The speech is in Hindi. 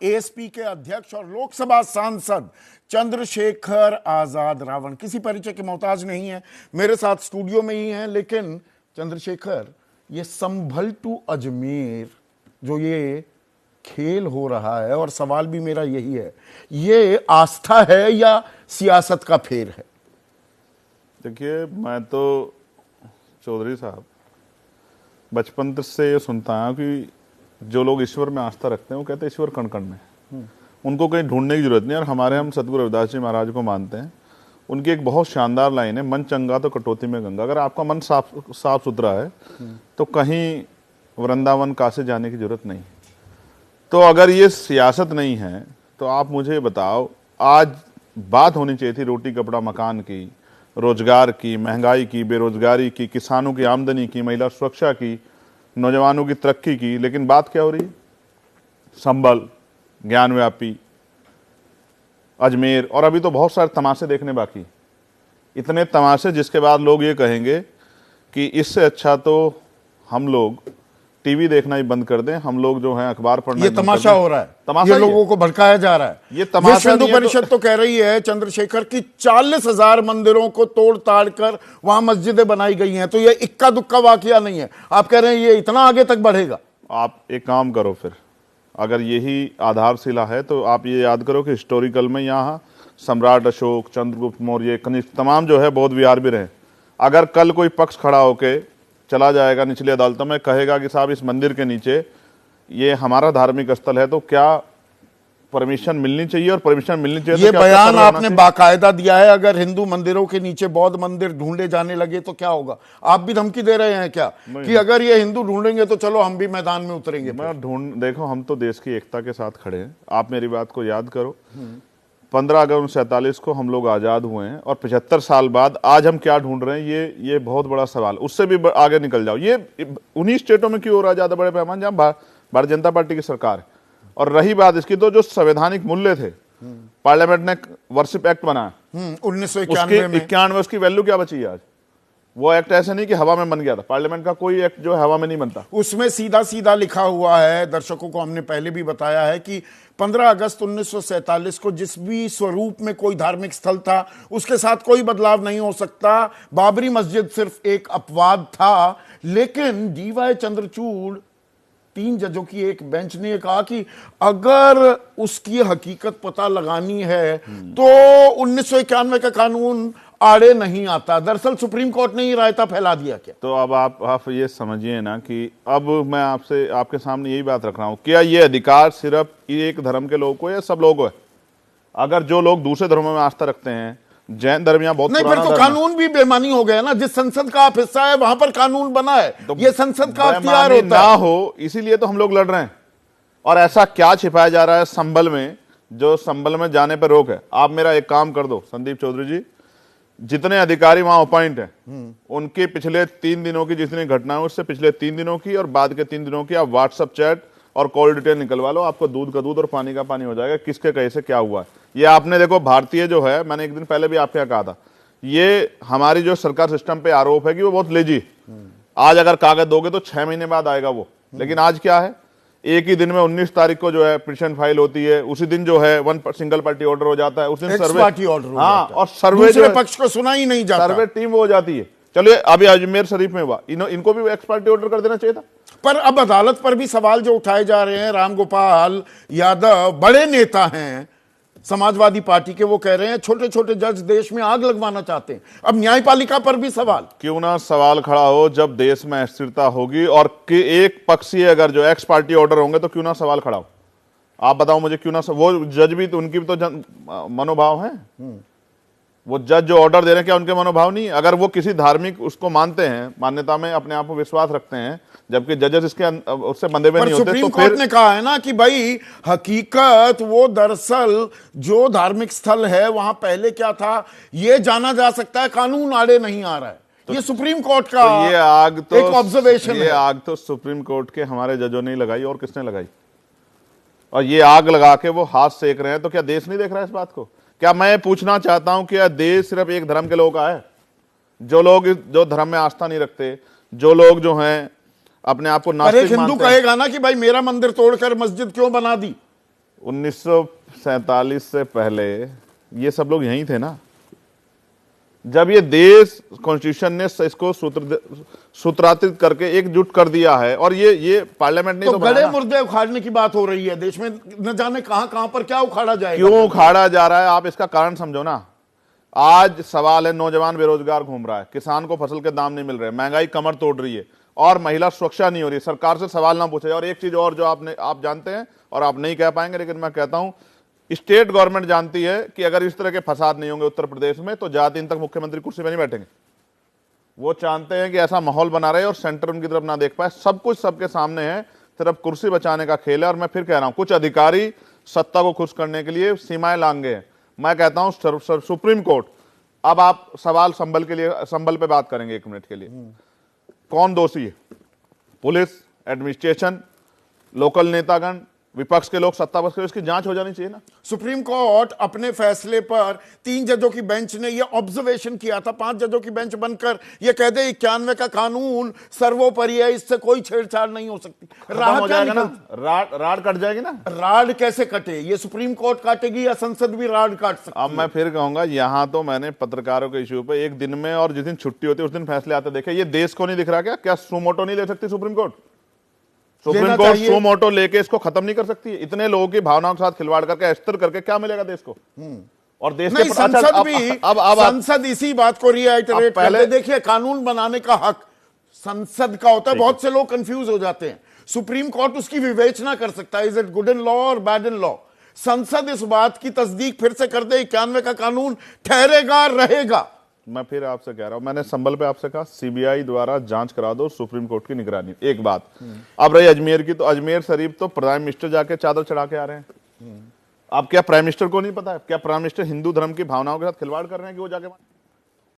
एएसपी के अध्यक्ष और लोकसभा सांसद चंद्रशेखर आजाद रावण किसी परिचय के मोहताज नहीं है, मेरे साथ स्टूडियो में ही हैं। लेकिन चंद्रशेखर, ये संभल टू अजमेर जो ये खेल हो रहा है, और सवाल भी मेरा यही है, ये आस्था है या सियासत का फेर है? देखिए, मैं तो चौधरी साहब बचपन से ये सुनता हूं कि जो लोग ईश्वर में आस्था रखते हैं वो कहते हैं ईश्वर कण कण में, उनको कहीं ढूंढने की जरूरत नहीं। और हमारे हम सतगुरु रविदास जी महाराज को मानते हैं। उनकी एक बहुत शानदार लाइन है, मन चंगा तो कटौती में गंगा। अगर आपका मन साफ सुथरा है तो कहीं वृंदावन काशी जाने की जरूरत नहीं। तो अगर ये सियासत नहीं है तो आप मुझे बताओ, आज बात होनी चाहिए थी रोटी कपड़ा मकान की, रोजगार की, महंगाई की, बेरोजगारी की, किसानों की आमदनी की, महिला सुरक्षा की, नौजवानों की तरक्की की। लेकिन बात क्या हो रही है? संभल, ज्ञानव्यापी, अजमेर, और अभी तो बहुत सारे तमाशे देखने बाकी। इतने तमाशे जिसके बाद लोग ये कहेंगे कि इससे अच्छा तो हम लोग टीवी देखना ही बंद कर दें, हम लोग जो है अखबार पढ़ना। ये तमाशा हो रहा है, तमाशा, ये लोगों को भड़काया जा रहा है। ये तमाशा। हिंदू परिषद तो कह रही है चंद्रशेखर की 40,000 मंदिरों को तोड़ ताड़ कर वहां मस्जिदें बनाई गई हैं, तो ये इक्का दुक्का वाकया नहीं है। आप कह रहे हैं ये इतना आगे तक बढ़ेगा? आप एक काम करो, फिर अगर यही आधारशिला है तो आप ये याद करो कि हिस्टोरिकल में यहाँ सम्राट अशोक, चंद्रगुप्त मौर्य, कनिष्क, तमाम जो है बौद्ध विहार भी रहे। अगर कल कोई पक्ष खड़ा होके चला जाएगा निचली अदालतों में, कहेगा कि साहब इस मंदिर के नीचे ये हमारा धार्मिक स्थल है, तो क्या परमिशन मिलनी चाहिए? और परमिशन मिलनी चाहिए ये बयान आपने बाकायदा दिया है। अगर हिंदू मंदिरों के नीचे बौद्ध मंदिर ढूंढे जाने लगे तो क्या होगा? आप भी धमकी दे रहे हैं क्या कि अगर ये हिंदू ढूंढेंगे तो चलो हम भी मैदान में उतरेंगे? मैं देखो, हम तो देश की एकता के साथ खड़े हैं। आप मेरी बात को याद करो, 15 अगस्त 1947 को हम लोग आजाद हुए हैं, और 75 साल बाद आज हम क्या ढूंढ रहे हैं, ये बहुत बड़ा सवाल। उससे भी आगे निकल जाओ, ये उन्हीं स्टेटों में क्यों हो रहा है ज्यादा बड़े पैमाने जहां भारतीय जनता पार्टी की सरकार है। और रही बात इसकी, तो जो संवैधानिक मूल्य थे, पार्लियामेंट ने वर्शिप एक्ट बनाया 1991 में, उसकी वैल्यू क्या बची है आज? वो एक्ट ऐसे नहीं कि हवा में बन गया था। पार्लियामेंट का कोई एक्ट जो है हवा में नहीं बनता। उसमें सीधा सीधा लिखा हुआ है, दर्शकों को हमने पहले भी बताया है कि 15 अगस्त 1947 को जिस भी स्वरूप में कोई धार्मिक स्थल था उसके साथ कोई बदलाव नहीं हो सकता। बाबरी मस्जिद सिर्फ एक अपवाद था। लेकिन डीवाई चंद्रचूड़, 3 जजों की एक बेंच ने कहा कि अगर उसकी हकीकत पता लगानी है तो 1991 का कानून आड़े नहीं आता। दरअसल सुप्रीम कोर्ट ने ही रायता फैला दिया क्या? तो अब आप ये समझिए ना कि अब मैं आपके सामने यही बात रख रहा हूं, क्या ये अधिकार सिर्फ एक धर्म के लोगों को या सब लोगों को है? अगर जो लोग दूसरे धर्मों में आस्था रखते हैं, जैन धर्म यहाँ बहुत नहीं, फिर तो कानून भी बेमानी हो गया ना। जिस संसद का आप हिस्सा है वहां पर कानून बना है, तो ये संसद का अख्तियार होता ना हो, इसीलिए तो हम लोग लड़ रहे हैं। और ऐसा क्या छिपाया जा रहा है संभल में, जो संभल में जाने पर रोक है? आप मेरा एक काम कर दो संदीप चौधरी जी, जितने अधिकारी वहां अपॉइंट हैं उनके पिछले 3 दिनों की जितनी घटना है उससे पिछले 3 दिनों की और बाद के 3 दिनों की आप व्हाट्सएप चैट और कॉल डिटेल निकलवा लो। आपको दूध का दूध और पानी का पानी हो जाएगा, किसके कैसे क्या हुआ है। ये आपने देखो, भारतीय जो है, मैंने एक दिन पहले भी आपके यहाँ कहा था, ये हमारी जो सरकार सिस्टम पे आरोप है कि वो बहुत लेजी। आज अगर कागज दोगे तो 6 महीने बाद आएगा वो। लेकिन आज क्या है, एक ही दिन में 19 तारीख को जो है पिटीशन फाइल होती है, उसी दिन जो है सिंगल पार्टी ऑर्डर हो जाता है, उस दिन सर्वे पार्टी ऑर्डर। हाँ, और सर्वे जो पक्ष को सुना ही नहीं जाता, सर्वे टीम हो जाती है। चलिए, अभी अजमेर शरीफ में हुआ, इनको भी एक्स पार्टी ऑर्डर कर देना चाहिए था। पर अब अदालत पर भी सवाल जो उठाए जा रहे हैं, रामगोपाल यादव बड़े नेता हैं समाजवादी पार्टी के, वो कह रहे हैं छोटे छोटे जज देश में आग लगवाना चाहते हैं। अब न्यायपालिका पर भी सवाल क्यों ना सवाल खड़ा हो, जब देश में अस्थिरता होगी और कि एक पक्षीय अगर जो एक्स पार्टी ऑर्डर होंगे तो क्यों ना सवाल खड़ा हो? आप बताओ मुझे, क्यों ना? वो जज भी तो, उनकी भी तो मनोभाव है। वो जज जो ऑर्डर दे रहे हैं, क्या उनके मनोभाव नहीं? अगर वो किसी धार्मिक उसको मानते हैं, मान्यता में अपने आप को विश्वास रखते हैं, जबकि जजेस इसके उससे बंधे हुए नहीं होते, सुप्रीम कोर्ट ने कहा है ना कि भाई हकीकत वो दरअसल जो धार्मिक स्थल है वहां पहले क्या था ये जाना जा सकता है, कानून आड़े नहीं आ रहा है। तो ये सुप्रीम कोर्ट का ये आग तो एक ऑब्जर्वेशन है। ये आग तो सुप्रीम कोर्ट के हमारे जजों ने लगाई, और किसने लगाई? और ये आग लगा के वो हाथ सेक रहे हैं, तो क्या देश नहीं देख रहा है इस बात को? क्या मैं पूछना चाहता हूं कि यह देश सिर्फ एक धर्म के लोगों का है? जो लोग जो धर्म में आस्था नहीं रखते, जो लोग जो हैं अपने आप को नास्तिक मानते हैं। हिंदू कहेगा ना कि भाई मेरा मंदिर तोड़कर मस्जिद क्यों बना दी? 1947 से पहले ये सब लोग यहीं थे ना, जब ये देश कॉन्स्टिट्यूशन ने इसको सूत्रांतरित करके एकजुट कर दिया है, और ये पार्लियामेंट ने तो बड़े मुर्दे उखाड़ने की बात हो रही है देश में, न जाने कहां पर क्या उखाड़ा जाएगा, क्यों उखाड़ा जा रहा है, आप इसका कारण समझो ना। आज सवाल है, नौजवान बेरोजगार घूम रहा है, किसान को फसल के दाम नहीं मिल रहे, महंगाई कमर तोड़ रही है, और महिला सुरक्षा नहीं हो रही, सरकार से सवाल ना पूछे। और एक चीज और जो आप जानते हैं और आप नहीं कह पाएंगे, लेकिन मैं कहता हूं, स्टेट गवर्नमेंट जानती है कि अगर इस तरह के फसाद नहीं होंगे उत्तर प्रदेश में तो ज्यादा दिन तक मुख्यमंत्री कुर्सी पर नहीं बैठेंगे। वो चाहते हैं कि ऐसा माहौल बना रहे और सेंटर उनकी तरफ ना देख पाए। सब कुछ सबके सामने है, सिर्फ कुर्सी बचाने का खेल है। और मैं फिर कह रहा हूं, कुछ अधिकारी सत्ता को खुश करने के लिए सीमाएं लांघे हैं। मैं कहता हूं सुप्रीम कोर्ट, अब आप सवाल संबल पे बात करेंगे 1 मिनट के लिए, कौन दोषी है? पुलिस, एडमिनिस्ट्रेशन, लोकल नेतागण, विपक्ष के लोग, सत्ता पक्ष के, इसकी जांच हो जानी चाहिए ना। सुप्रीम कोर्ट अपने फैसले पर 3 जजों की बेंच ने यह ऑब्जर्वेशन किया था, 5 जजों की बेंच बनकर यह कह दे 91 का कानून सर्वोपरि है, इससे कोई छेड़छाड़ नहीं हो सकती। राह क्या निकल, राड कट जाएगी ना। राड कैसे कटे? ये सुप्रीम कोर्ट काटेगी या संसद भी राड काट सकती है? अब मैं फिर कहूंगा, यहां तो मैंने पत्रकारों के इश्यू पे एक दिन में और जिस दिन छुट्टी होती है उस दिन फैसले आते देखे। ये देश को नहीं दिख रहा क्या सुमोटो नहीं ले सकती supreme court? Supreme court suo motu लेके इसको खत्म नहीं कर सकती? इतने लोगों की भावनाओं के साथ खिलवाड़ करके, अस्थिर करके क्या मिलेगा देश को? और देश नहीं, के संसद भी संसद इसी बात को रिआइटरेट पहले देखिए, कानून बनाने का हक संसद का होता है। बहुत से लोग कंफ्यूज हो जाते हैं। सुप्रीम कोर्ट उसकी विवेचना कर सकता है, is it good in law और बैड इन लॉ। संसद इस बात की तस्दीक फिर से कर दे 91 का कानून ठहरेगा, रहेगा। मैं फिर आपसे कह रहा हूं, मैंने संबल पे आपसे कहा सीबीआई द्वारा जांच करा दो, सुप्रीम कोर्ट की निगरानी। एक बात। अब रही अजमेर की, तो अजमेर शरीफ तो प्राइम मिनिस्टर जाके चादर चढ़ा के आ रहे हैं। अब क्या प्राइम मिनिस्टर को नहीं पता है? क्या प्राइम मिनिस्टर हिंदू धर्म की भावनाओं के साथ खिलवाड़ कर रहे हैं कि वो जाके